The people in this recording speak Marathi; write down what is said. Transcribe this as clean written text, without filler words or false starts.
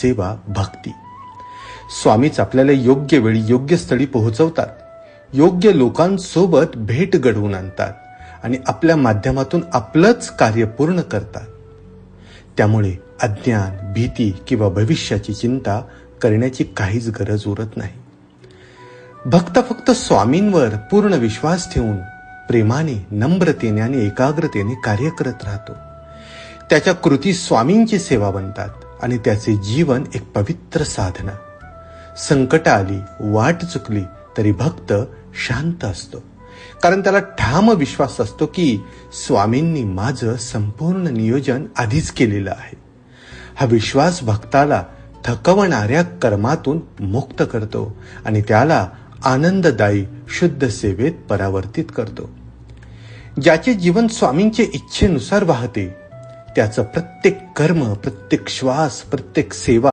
सेवा, भक्ती. स्वामीच आपल्याला योग्य वेळी योग्य स्थळी पोहोचवतात, योग्य लोकांसोबत भेट घडवून आणतात आणि आपल्या माध्यमातून आपलंच कार्य पूर्ण करतात. त्यामुळे अज्ञान, भीती किंवा भविष्याची चिंता करण्याची काहीच गरज उरत नाही. भक्त फक्त स्वामींवर पूर्ण विश्वास ठेवून प्रेमाने, नम्रतेने आणि एकाग्रतेने कार्य करत राहतो. त्याच्या कृती स्वामींची सेवा बनतात आणि त्याचे जीवन एक पवित्र साधना. संकट आली, वाट चुकली तरी भक्त शांत असतो, कारण त्याला ठाम विश्वास असतो की स्वामींनी माझं संपूर्ण नियोजन आधीच केलेलं आहे. हा विश्वास भक्ताला थकवणाऱ्या कर्मातून मुक्त करतो आणि त्याला आनंददायी शुद्ध सेवेत परावर्तित करतो. ज्याचे जीवन स्वामींचे इच्छेनुसार वाहते, त्याचं प्रत्येक कर्म, प्रत्येक श्वास, प्रत्येक सेवा